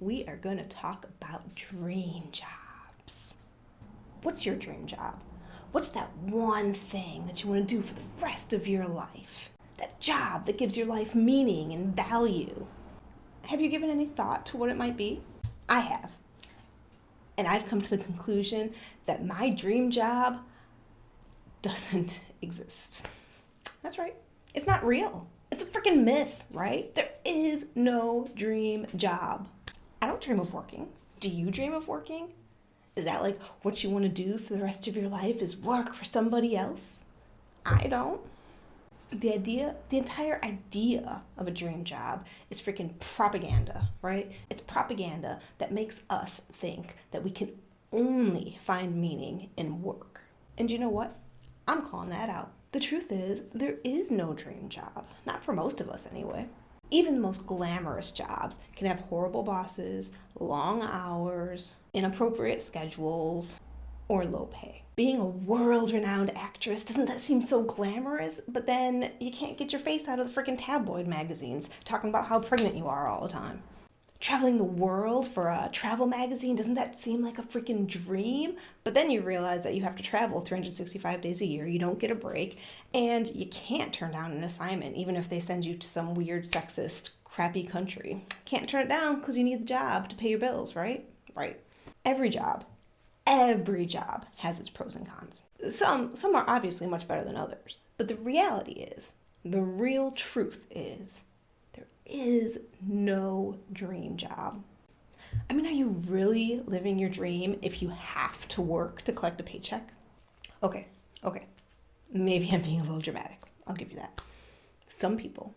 we are going to talk about dream jobs. What's your dream job? What's that one thing that you want to do for the rest of your life? That job that gives your life meaning and value. Have you given any thought to what it might be? I have. And I've come to the conclusion that my dream job doesn't exist. That's right. It's not real. It's a freaking myth, right? There is no dream job. I don't dream of working. Do you dream of working? Is that like what you want to do for the rest of your life, is work for somebody else? I don't. The entire idea of a dream job is freaking propaganda, right? It's propaganda that makes us think that we can only find meaning in work. And you know what? I'm calling that out. The truth is, there is no dream job. Not for most of us anyway. Even the most glamorous jobs can have horrible bosses, long hours, inappropriate schedules, or low pay. Being a world-renowned actress, doesn't that seem so glamorous? But then you can't get your face out of the freaking tabloid magazines talking about how pregnant you are all the time. Traveling the world for a travel magazine, doesn't that seem like a freaking dream? But then you realize that you have to travel 365 days a year, you don't get a break, and you can't turn down an assignment even if they send you to some weird sexist crappy country. Can't turn it down because you need the job to pay your bills, right? Right. Every job has its pros and cons. Some are obviously much better than others. But the reality is, the real truth is, there is no dream job. I mean, are you really living your dream if you have to work to collect a paycheck? Okay. Maybe I'm being a little dramatic. I'll give you that. Some people,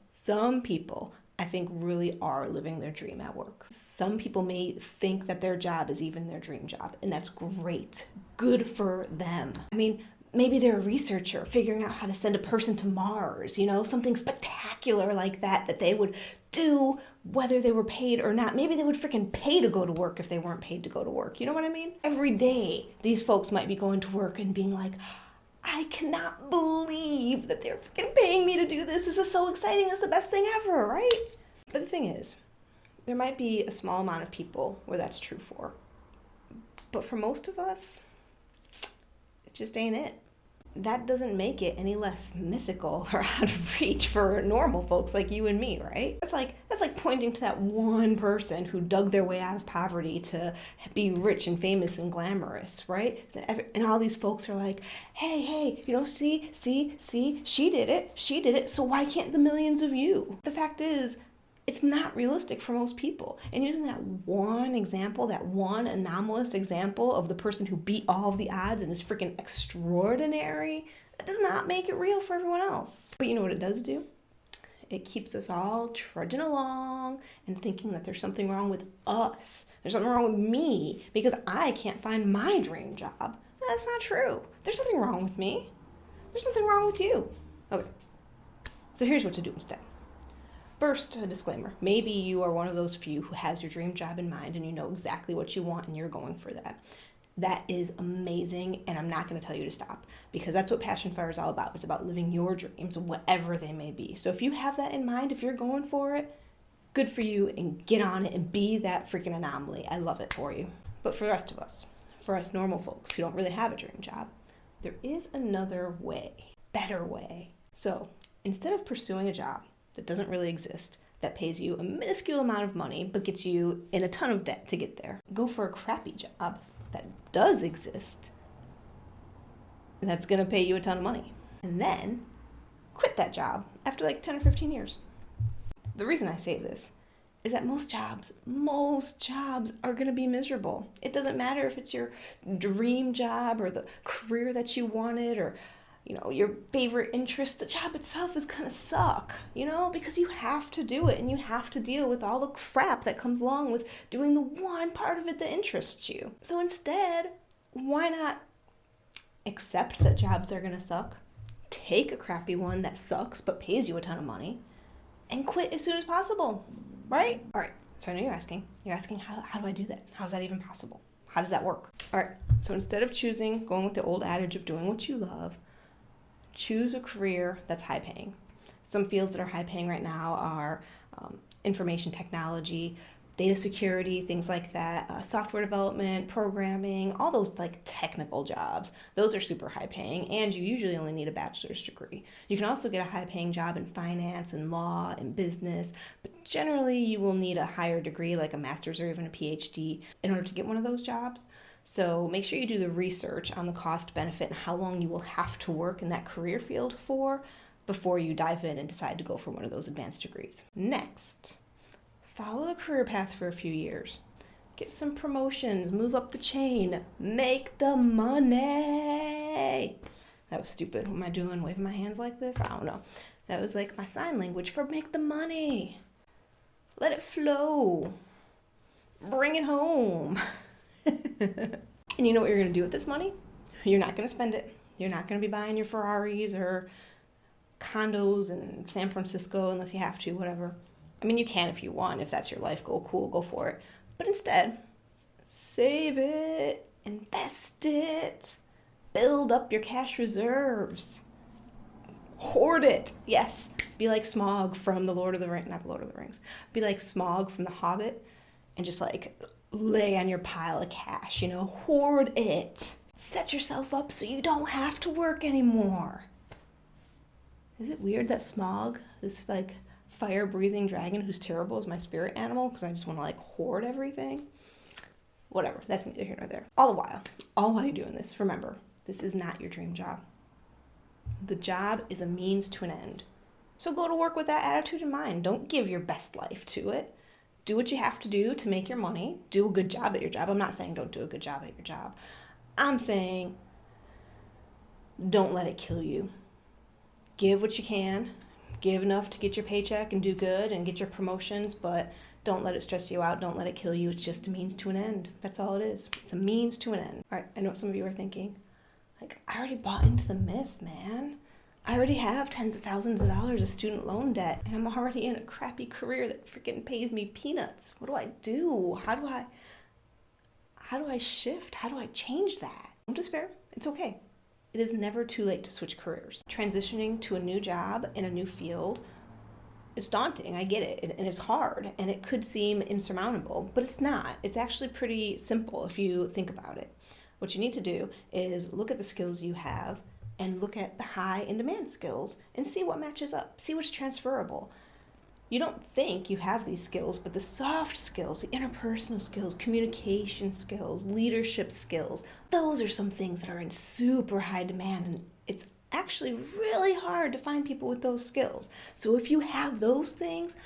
I think, really are living their dream at work. Some people may think that their job is even their dream job, and that's great. Good for them. I mean, maybe they're a researcher figuring out how to send a person to Mars, something spectacular like that they would do whether they were paid or not. Maybe they would freaking pay to go to work if they weren't paid to go to work. You know what I mean? Every day, these folks might be going to work and being like, I cannot believe that they're freaking paying me to do this. This is so exciting. It's the best thing ever, right? But the thing is, there might be a small amount of people where that's true for. But for most of us, it just ain't it. That doesn't make it any less mythical or out of reach for normal folks like you and me, right? That's like pointing to that one person who dug their way out of poverty to be rich and famous and glamorous, right? And all these folks are like, hey, see, she did it, so why can't the millions of you? The fact is, it's not realistic for most people. And using that one example, that one anomalous example of the person who beat all of the odds and is freaking extraordinary, that does not make it real for everyone else. But you know what it does do? It keeps us all trudging along and thinking that there's something wrong with us. There's something wrong with me because I can't find my dream job. That's not true. There's nothing wrong with me. There's nothing wrong with you. Okay, so here's what to do instead. First, a disclaimer. Maybe you are one of those few who has your dream job in mind and you know exactly what you want and you're going for that. That is amazing, and I'm not going to tell you to stop because that's what Passion Fire is all about. It's about living your dreams, whatever they may be. So if you have that in mind, if you're going for it, good for you, and get on it and be that freaking anomaly. I love it for you. But for the rest of us, for us normal folks who don't really have a dream job, there is another way, better way. So instead of pursuing a job that doesn't really exist, that pays you a minuscule amount of money but gets you in a ton of debt to get there, go for a crappy job that does exist and that's going to pay you a ton of money, and then quit that job after like 10 or 15 years. The reason I say this is that most jobs are going to be miserable. It doesn't matter if it's your dream job or the career that you wanted or your favorite interest. The job itself is gonna suck, because you have to do it and you have to deal with all the crap that comes along with doing the one part of it that interests you. So instead, why not accept that jobs are gonna suck, take a crappy one that sucks but pays you a ton of money, and quit as soon as possible, right? All right, so I know you're asking how do I do that? How is that even possible? How does that work? All right, so instead of going with the old adage of doing what you love, choose a career that's high paying. Some fields that are high paying right now are information technology, data security, things like that, software development, programming, all those like technical jobs. Those are super high paying, and you usually only need a bachelor's degree. You can also get a high paying job in finance and law and business, but generally you will need a higher degree like a master's or even a PhD in order to get one of those jobs. So make sure you do the research on the cost benefit and how long you will have to work in that career field for before you dive in and decide to go for one of those advanced degrees. Next, follow the career path for a few years. Get some promotions, move up the chain, make the money. That was stupid. What am I doing? Waving my hands like this? I don't know. That was like my sign language for make the money. Let it flow. Bring it home. And you know what you're going to do with this money? You're not going to spend it. You're not going to be buying your Ferraris or condos in San Francisco unless you have to, whatever. I mean, you can if you want. If that's your life goal, cool, go for it. But instead, save it, invest it, build up your cash reserves, hoard it. Yes, be like Smaug from the Lord of the Rings, not the Lord of the Rings. Be like Smaug from The Hobbit and just like lay on your pile of cash, hoard it. Set yourself up so you don't have to work anymore. Is it weird that Smaug, this like fire-breathing dragon who's terrible, is my spirit animal because I just want to like hoard everything? Whatever, that's neither here nor there. All while you're doing this, remember, this is not your dream job. The job is a means to an end. So go to work with that attitude in mind. Don't give your best life to it. Do what you have to do to make your money. Do a good job at your job. I'm not saying don't do a good job at your job. I'm saying don't let it kill you. Give what you can. Give enough to get your paycheck and do good and get your promotions, but don't let it stress you out. Don't let it kill you. It's just a means to an end. That's all it is. It's a means to an end. All right, I know what some of you are thinking. Like, I already bought into the myth, man. I already have tens of thousands of dollars of student loan debt, and I'm already in a crappy career that freaking pays me peanuts. What do I do? How do I shift? How do I change that? Don't despair. It's okay. It is never too late to switch careers. Transitioning to a new job in a new field is daunting. I get it. And it's hard, and it could seem insurmountable, but it's not. It's actually pretty simple if you think about it. What you need to do is look at the skills you have and look at the high in demand skills and see what matches up, see what's transferable. You don't think you have these skills, but the soft skills, the interpersonal skills, communication skills, leadership skills, those are some things that are in super high demand, and it's actually really hard to find people with those skills. So if you have those things,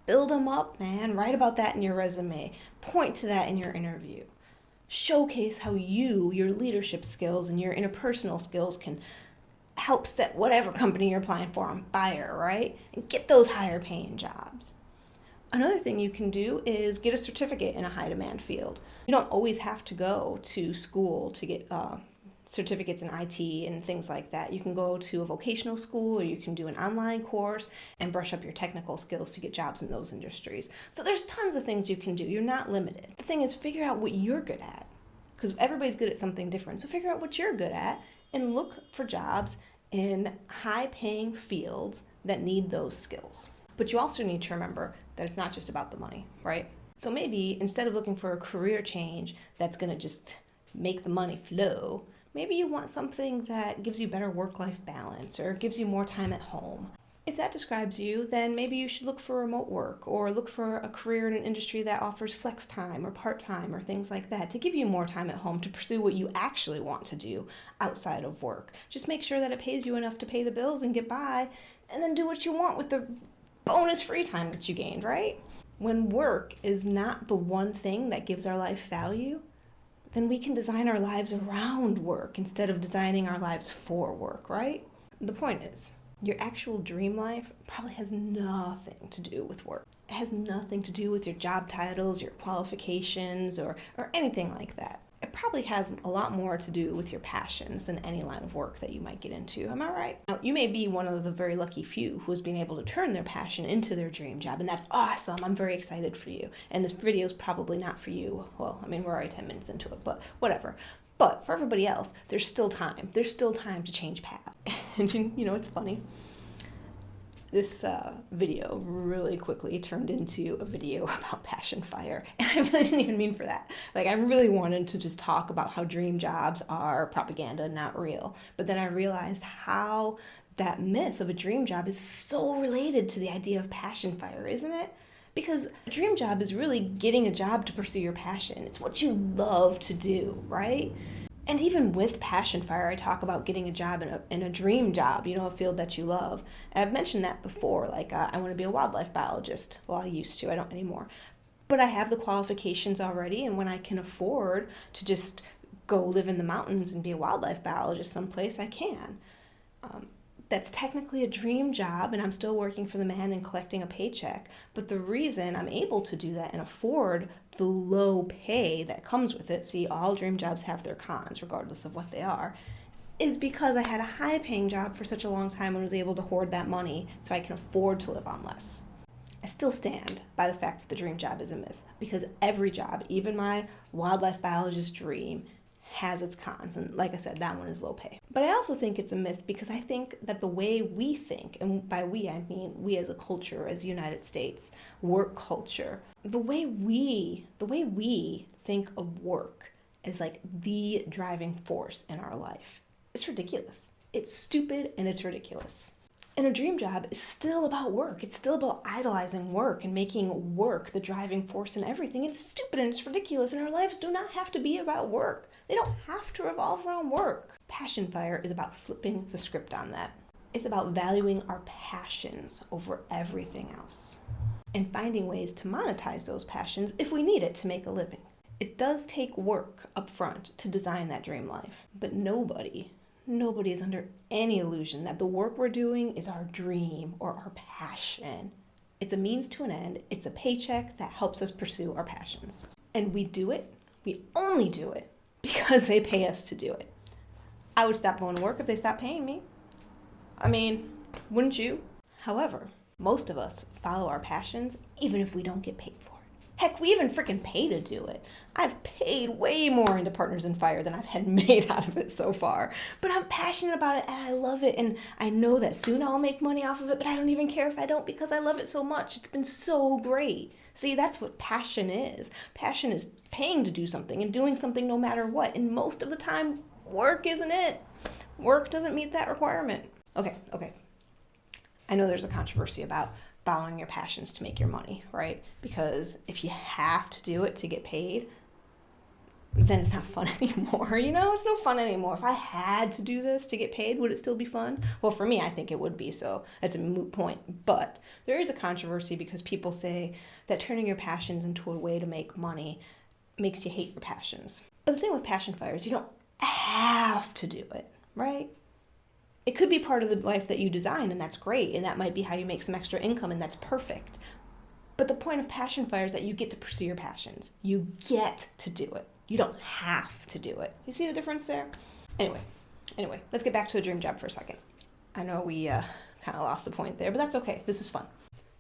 build them up, man. Write about that in your resume. Point to that in your interview. Showcase how your leadership skills and your interpersonal skills can help set whatever company you're applying for on fire, right? And get those higher paying jobs. Another thing you can do is get a certificate in a high demand field. You don't always have to go to school to get certificates in IT and things like that. You can go to a vocational school, or you can do an online course and brush up your technical skills to get jobs in those industries. So there's tons of things you can do. You're not limited. The thing is, figure out what you're good at, because everybody's good at something different. So figure out what you're good at and look for jobs in high-paying fields that need those skills. But you also need to remember that it's not just about the money, right? So maybe instead of looking for a career change that's going to just make the money flow, maybe you want something that gives you better work-life balance or gives you more time at home. If that describes you, then maybe you should look for remote work or look for a career in an industry that offers flex time or part-time or things like that to give you more time at home to pursue what you actually want to do outside of work. Just make sure that it pays you enough to pay the bills and get by, and then do what you want with the bonus free time that you gained, right? When work is not the one thing that gives our life value, then we can design our lives around work instead of designing our lives for work, right? The point is, your actual dream life probably has nothing to do with work. It has nothing to do with your job titles, your qualifications, or anything like that. It probably has a lot more to do with your passions than any line of work that you might get into. Am I right? Now, you may be one of the very lucky few who has been able to turn their passion into their dream job, and that's awesome. I'm very excited for you. And this video is probably not for you. Well, I mean, we're already 10 minutes into it, but whatever. But for everybody else, there's still time. There's still time to change path. And you know, it's funny. This video really quickly turned into a video about Passion Fire, and I really didn't even mean for that. Like, I really wanted to just talk about how dream jobs are propaganda, not real. But then I realized how that myth of a dream job is so related to the idea of Passion Fire, isn't it? Because a dream job is really getting a job to pursue your passion. It's what you love to do, right? And even with Passion Fire, I talk about getting a job in a dream job, a field that you love. And I've mentioned that before, like I want to be a wildlife biologist. Well, I used to, I don't anymore. But I have the qualifications already, and when I can afford to just go live in the mountains and be a wildlife biologist someplace, I can. That's technically a dream job, and I'm still working for the man and collecting a paycheck. But the reason I'm able to do that and afford the low pay that comes with it, see, all dream jobs have their cons, regardless of what they are, is because I had a high-paying job for such a long time and was able to hoard that money so I can afford to live on less. I still stand by the fact that the dream job is a myth, because every job, even my wildlife biologist dream, has its cons, and like I said, that one is low pay. But I also think it's a myth because I think that the way we think, and by we I mean we as a culture, as United States, work culture, the way we think of work as like the driving force in our life, it's ridiculous. It's stupid and it's ridiculous. And a dream job is still about work. It's still about idolizing work and making work the driving force in everything. It's stupid and it's ridiculous, and our lives do not have to be about work. They don't have to revolve around work. Passion Fire is about flipping the script on that. It's about valuing our passions over everything else and finding ways to monetize those passions if we need it to make a living. It does take work up front to design that dream life, but nobody is under any illusion that the work we're doing is our dream or our passion. It's a means to an end. It's a paycheck that helps us pursue our passions. And we only do it because they pay us to do it. I would stop going to work if they stopped paying me. I mean, wouldn't you? However, most of us follow our passions even if we don't get paid for it. Heck, we even freaking pay to do it. I've paid way more into Partners in Fire than I've had made out of it so far. But I'm passionate about it and I love it, and I know that soon I'll make money off of it, but I don't even care if I don't because I love it so much. It's been so great. See, that's what passion is. Passion is paying to do something and doing something no matter what. And most of the time, work isn't it. Work doesn't meet that requirement. Okay. I know there's a controversy about following your passions to make your money, right? Because if you have to do it to get paid, then it's not fun anymore. It's no fun anymore. If I had to do this to get paid, would it still be fun? Well, for me, I think it would be, so it's a moot point. But there is a controversy because people say that turning your passions into a way to make money makes you hate your passions. But the thing with Passion Fire is you don't have to do it, right? It could be part of the life that you design, and that's great, and that might be how you make some extra income, and that's perfect. But the point of Passion Fire is that you get to pursue your passions. You get to do it. You don't have to do it. You see the difference there? Anyway, let's get back to the dream job for a second. I know we kind of lost the point there, but that's okay. This is fun.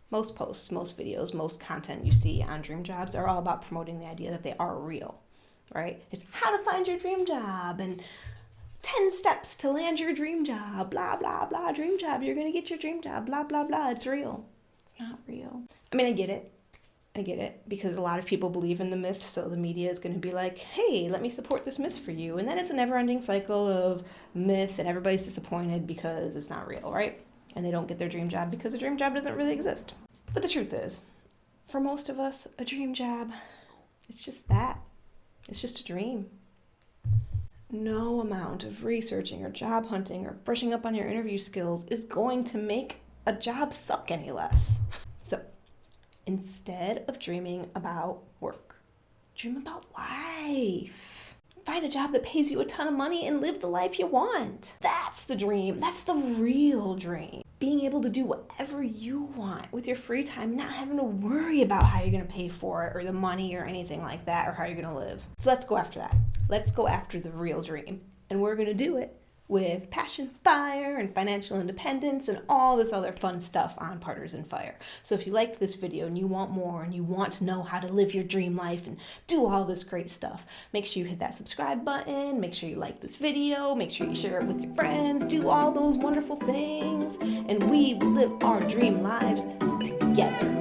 Most posts, most videos, most content you see on dream jobs are all about promoting the idea that they are real, right? It's how to find your dream job and 10 steps to land your dream job, blah, blah, blah, dream job. You're going to get your dream job, blah, blah, blah. It's real. It's not real. I mean, I get it because a lot of people believe in the myth, so the media is going to be like, hey, let me support this myth for you. And then it's a never-ending cycle of myth, and everybody's disappointed because it's not real, right? And they don't get their dream job because a dream job doesn't really exist. But the truth is, for most of us, a dream job, it's just that. It's just a dream. No amount of researching or job hunting or brushing up on your interview skills is going to make a job suck any less. So, instead of dreaming about work, dream about life. Find a job that pays you a ton of money and live the life you want. That's the dream. That's the real dream. Being able to do whatever you want with your free time, not having to worry about how you're going to pay for it or the money or anything like that or how you're going to live. So let's go after that. Let's go after the real dream. And we're going to do it with passion, fire, and financial independence, and all this other fun stuff on Partners in Fire. So if you liked this video and you want more and you want to know how to live your dream life and do all this great stuff, make sure you hit that subscribe button, make sure you like this video, make sure you share it with your friends, do all those wonderful things, and we will live our dream lives together.